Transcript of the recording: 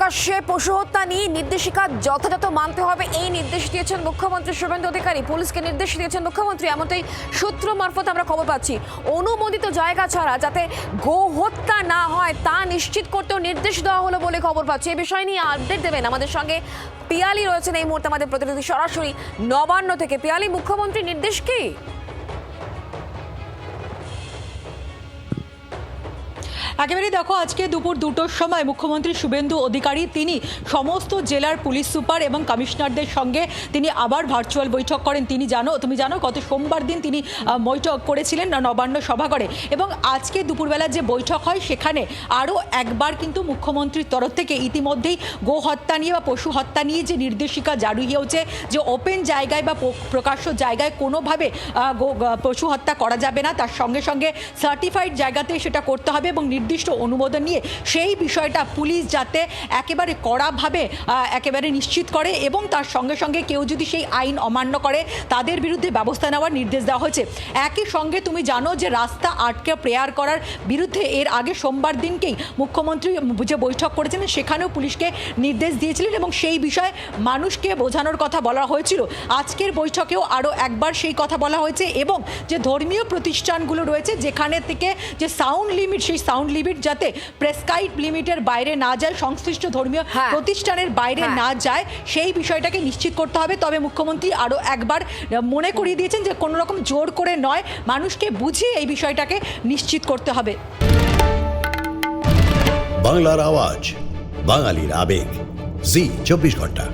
প্রকাশ্যে পশু হত্যা নিয়ে নির্দেশিকা যথাযথ মানতে হবে এই নির্দেশ দিয়েছেন মুখ্যমন্ত্রী শুভেন্দু অধিকারী। পুলিশকে নির্দেশ দিয়েছেন মুখ্যমন্ত্রী, এমনটাই সূত্র মারফত আমরা খবর পাচ্ছি। অনুমোদিত জায়গা ছাড়া যাতে গো হত্যা না হয় তা নিশ্চিত করতেও নির্দেশ দেওয়া হলো বলে খবর পাচ্ছি। এই বিষয় নিয়ে আপডেট দেবেন আমাদের সঙ্গে পিয়ালি রয়েছেন এই মুহূর্তে আমাদের প্রতিনিধি সরাসরি নবান্ন থেকে। পিয়ালি, মুখ্যমন্ত্রীর নির্দেশ কি? একেবারে দেখো, আজকে দুপুর 2টোর সময় মুখ্যমন্ত্রী শুভেন্দু অধিকারী তিনি সমস্ত জেলার পুলিশ সুপার এবং কমিশনারদের সঙ্গে তিনি আবার ভার্চুয়াল বৈঠক করেন। তুমি জানো গত সোমবার দিন তিনি বৈঠক করেছিলেন নবান্ন সভাঘরে, এবং আজকে দুপুরবেলা যে বৈঠক হয় সেখানে আরও একবার কিন্তু মুখ্যমন্ত্রীর তরফ থেকে ইতিমধ্যেই গো হত্যা নিয়ে বা পশু হত্যা নিয়ে যে নির্দেশিকা জারি হয়েছে যে ওপেন জায়গায় বা প্রকাশ্য জায়গায় কোনোভাবে পশু হত্যা করা যাবে না, তার সঙ্গে সঙ্গে সার্টিফাইড জায়গাতে সেটা করতে হবে এবং নির্দিষ্ট অনুমোদন নিয়ে সেই বিষয়টা পুলিশ যাতে একেবারে কড়াভাবে একেবারে নিশ্চিত করে, এবং তার সঙ্গে সঙ্গে কেউ যদি সেই আইন অমান্য করে তাদের বিরুদ্ধে ব্যবস্থা নেওয়ার নির্দেশ দেওয়া হয়েছে। একই সঙ্গে তুমি জানো যে রাস্তা আটকে প্রেয়ার করার বিরুদ্ধে এর আগে সোমবার দিনকেই মুখ্যমন্ত্রী যে বৈঠক করেছিলেন সেখানেও পুলিশকে নির্দেশ দিয়েছিলেন এবং সেই বিষয়ে মানুষকে বোঝানোর কথা বলা হয়েছিল। আজকের বৈঠকেও আরও একবার সেই কথা বলা হয়েছে, এবং যে ধর্মীয় প্রতিষ্ঠানগুলো রয়েছে যেখানে থেকে যে সাউন্ড লিমিট, সেই সাউন্ড লিমিট যাতে প্রেসক্রাইব লিমিটের বাইরে না যায়, সংশ্লিষ্ট ধর্মীয় প্রতিষ্ঠানের বাইরে না যায়, সেই বিষয়টাকে নিশ্চিত করতে হবে। তবে মুখ্যমন্ত্রী আরও একবার মনে করিয়ে দিয়েছেন যে কোনো রকম জোর করে নয়, মানুষকে বুঝিয়ে এই বিষয়টাকে নিশ্চিত করতে হবে। বাংলার আওয়াজ, বাঙালির আবেগ, জি 24 ঘন্টা।